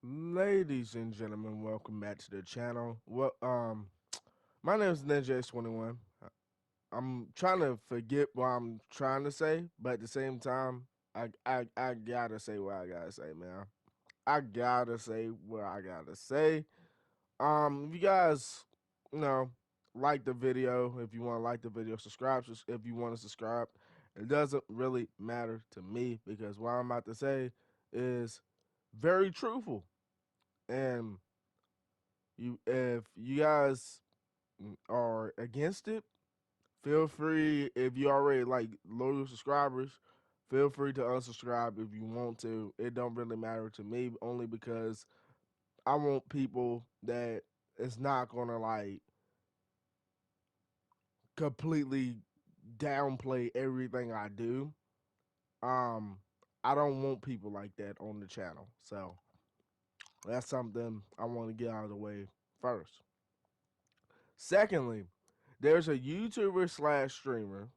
Ladies and gentlemen, welcome back to the channel. My name is NinjaX21. I'm trying to forget what I'm trying to say, but at the same time, I gotta say what I gotta say, man. I gotta say what I gotta say. If you guys, you know, like the video, if you want to like the video, subscribe if you want to subscribe. It doesn't really matter to me because what I'm about to say is very truthful. And if you guys are against it, feel free. If you already like loyal subscribers, feel free to unsubscribe if you want to. It don't really matter to me, only because I want people that it's not gonna like completely downplay everything I do. Um, I don't want people like that on the channel. So that's something I want to get out of the way first. Secondly, there's a YouTuber slash streamer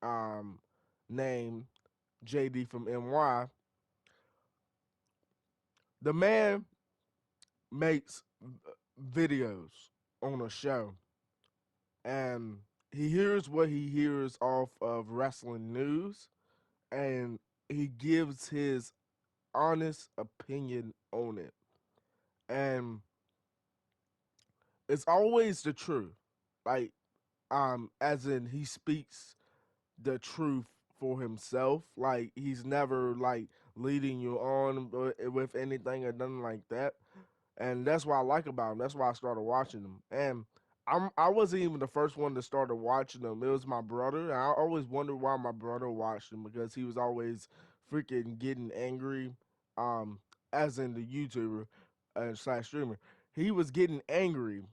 um, named JD from NY. The man makes videos on a show, and he hears what he hears off of wrestling news, and he gives his honest opinion on it. And it's always the truth. Like, as in he speaks the truth for himself. Like he's never like leading you on with anything or nothing like that. And that's what I like about him. That's why I started watching him. And I wasn't even the first one to start watching him. It was my brother. And I always wondered why my brother watched him because he was always freaking getting angry. Um, as in the YouTuber slash streamer, he was getting angry.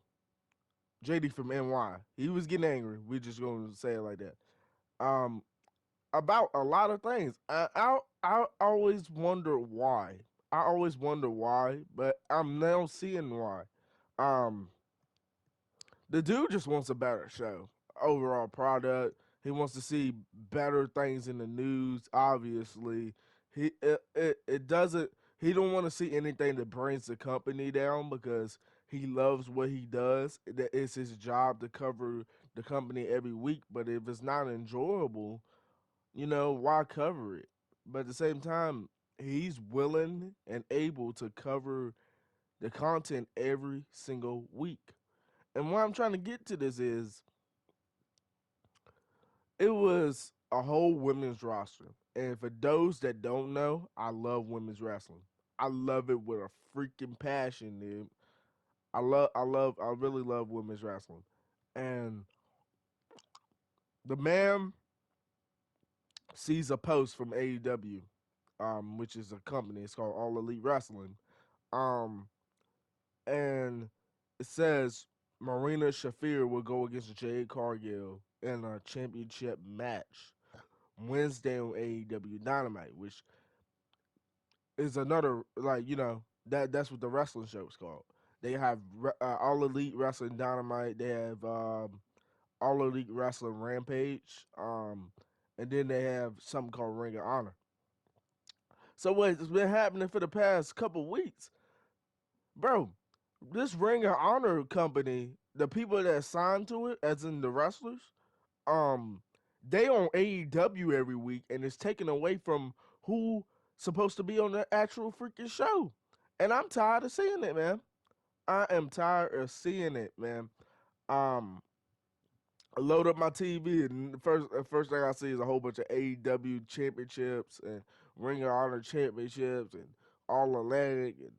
JD from NY. He was getting angry. We just gonna say it like that. Um, about a lot of things. I always wonder why. I always wonder why, but I'm now seeing why. Um, the dude just wants a better show, overall product. He wants to see better things in the news. Obviously, it doesn't. He don't want to see anything that brings the company down because he loves what he does. That it's his job to cover the company every week. But if it's not enjoyable, why cover it? But at the same time, he's willing and able to cover the content every single week. And what I'm trying to get to this is it was a whole women's roster. And for those that don't know, I love women's wrestling. I love it with a freaking passion, dude. I really love women's wrestling. And the man sees a post from AEW, which is a company. It's called All Elite Wrestling. Um, and it says Marina Shafir will go against Jade Cargill in a championship match Wednesday on AEW Dynamite, which is another that's what the wrestling show is called. They have All Elite Wrestling Dynamite. They have All Elite Wrestling Rampage, and then they have something called Ring of Honor. So what's been happening for the past couple weeks, bro? This Ring of Honor company, the people that signed to it, as in the wrestlers, um, they on AEW every week, and it's taken away from who supposed to be on the actual freaking show. And I'm tired of seeing it, man. I am tired of seeing it, man. Um, I load up my TV, and the first thing I see is a whole bunch of AEW championships and Ring of Honor championships and All Atlantic and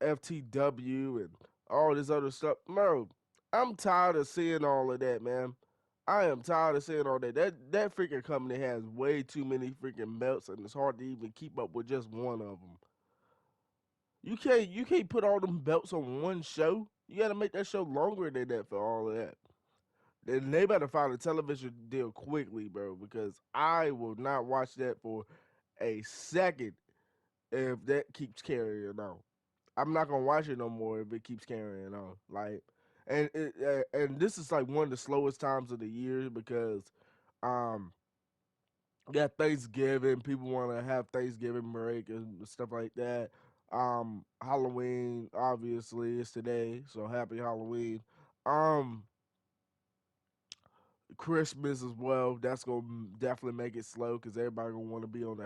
FTW and all this other stuff. Bro, I'm tired of seeing all of that, man. I am tired of seeing all that. That freaking company has way too many freaking belts, and it's hard to even keep up with just one of them. You can't put all them belts on one show. You got to make that show longer than that for all of that. Then they better find a television deal quickly, bro, because I will not watch that for a second if that keeps carrying on. I'm not gonna watch it no more if it keeps carrying on. Like, and this is like one of the slowest times of the year because, um, you got Thanksgiving. People want to have Thanksgiving break and stuff like that. Halloween obviously is today, so happy Halloween. Um, Christmas as well. That's gonna definitely make it slow because everybody gonna want to be on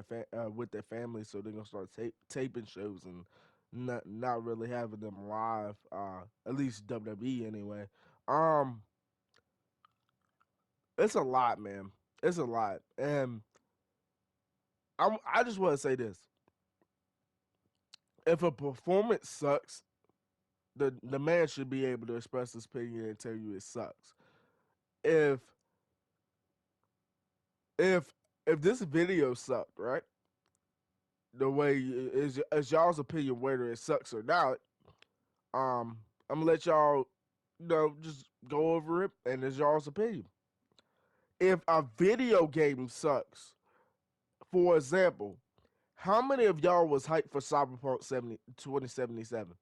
with their family, so they're gonna start taping shows and not really having them live. At least WWE anyway. Um, it's a lot, man. It's a lot, and I just want to say this: if a performance sucks, the man should be able to express his opinion and tell you it sucks. If if if this video sucked, right? The way is y'all's opinion whether it sucks or not. I'm gonna let y'all, just go over it, and it's y'all's opinion. If a video game sucks, for example, how many of y'all was hyped for Cyberpunk 2077?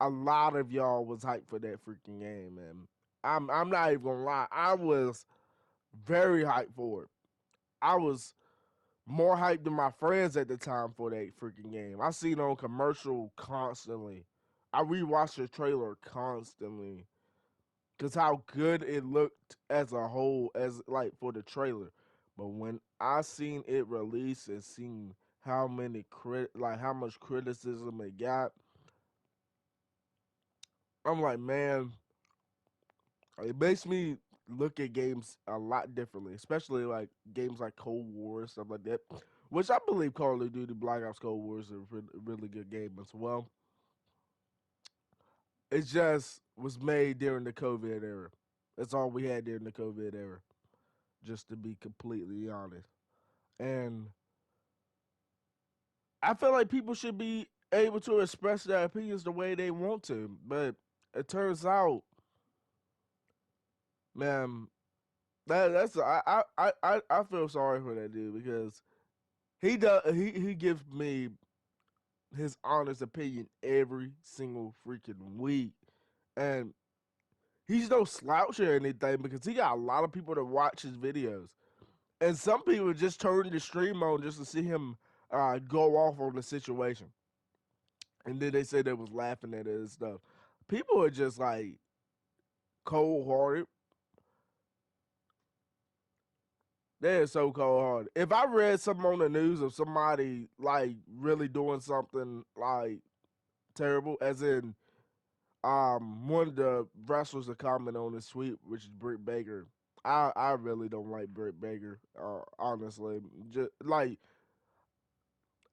A lot of y'all was hyped for that freaking game, man. I'm not even gonna lie. I was very hyped for it. I was more hyped than my friends at the time for that freaking game. I seen it on commercial constantly. I rewatched the trailer constantly because how good it looked as a whole, as like for the trailer. But when I seen it release and seen how many how much criticism it got, I'm like, man, it makes me look at games a lot differently, especially like games like Cold War and stuff like that. Which I believe Call of Duty Black Ops Cold War is a really good game as well. It just was made during the COVID era. That's all we had during the COVID era, just to be completely honest. And I feel like people should be able to express their opinions the way they want to, but it turns out, man, that's I feel sorry for that dude because he gives me his honest opinion every single freaking week, and he's no slouch or anything because he got a lot of people to watch his videos, and some people just turn the stream on just to see him go off on the situation, and then they say they was laughing at it and stuff. People are just like cold hearted. They're so cold hearted. If I read something on the news of somebody like really doing something like terrible, as in one of the wrestlers that comment on this tweet, which is Britt Baker. I really don't like Britt Baker. Honestly, just like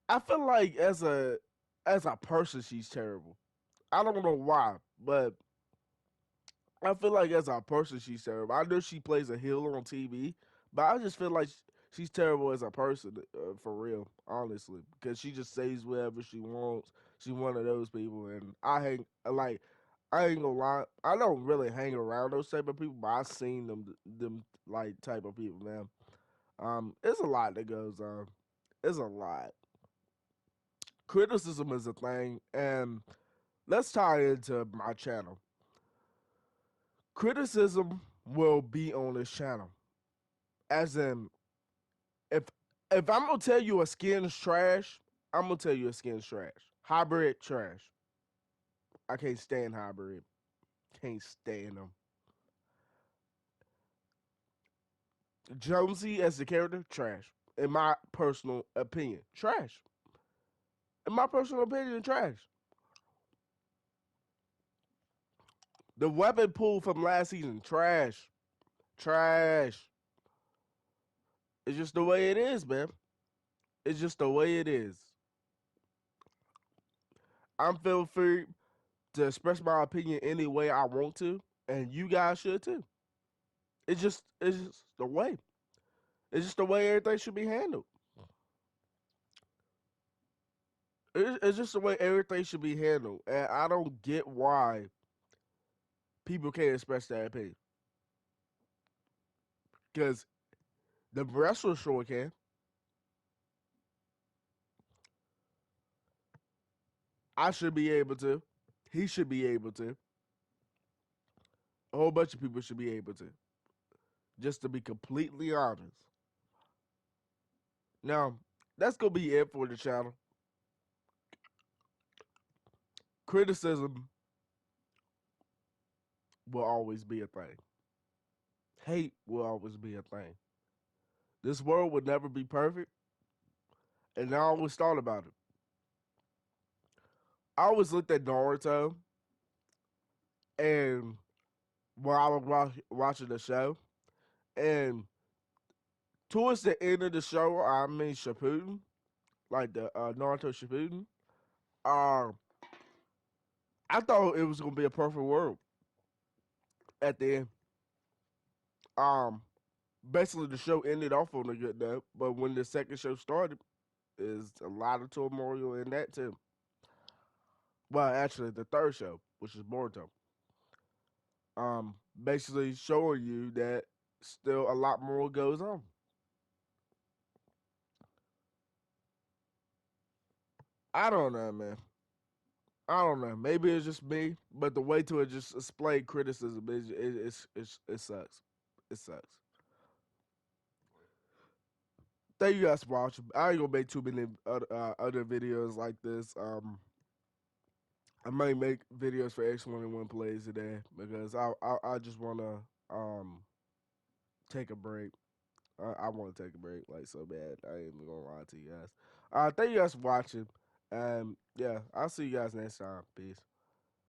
I feel like as a person, she's terrible. I don't know why, but I feel like as a person, she's terrible. I know she plays a heel on TV, but I just feel like she's terrible as a person, for real, honestly, because she just says whatever she wants. She's one of those people, and I ain't gonna lie, I don't really hang around those type of people, but I seen them like type of people, man. It's a lot that goes on. It's a lot. Criticism is a thing, and let's tie into my channel. Criticism will be on this channel. As in, if if I'm gonna tell you a skin's trash, I'm gonna tell you a skin's trash. Hybrid trash. I can't stand hybrid. Can't stand them. Jonesy as the character, trash. In my personal opinion, trash. In my personal opinion, trash. The weapon pool from last season, trash. Trash. It's just the way it is, man. It's just the way it is. I'm feel free to express my opinion any way I want to, and you guys should too. It's just the way. It's just the way everything should be handled. It's just the way everything should be handled, and I don't get why people can't express their opinion. Because the wrestler sure can. I should be able to. He should be able to. A whole bunch of people should be able to. Just to be completely honest. Now, that's gonna be it for the channel. criticism will always be a thing. Hate will always be a thing. This world would never be perfect, and I always thought about it. I always looked at Naruto, and while I was watching the show, and towards the end of the show, I mean Shippuden, like the Naruto Shippuden, uh, I thought it was gonna be a perfect world at the end. Um, Basically the show ended off on a good note, but when the second show started, is a lot of turmoil in that too. Well, actually, the third show, which is Boruto, basically showing you that still a lot more goes on. I don't know, man. I don't know. Maybe it's just me, but the way to it just display criticism is it sucks. It sucks. Thank you guys for watching. I ain't gonna make too many other videos like this. I might make videos for X21 plays today because I just wanna um take a break. I want to take a break like so bad. I ain't even gonna lie to you guys. Thank you guys for watching. Yeah, I'll see you guys next time. Peace.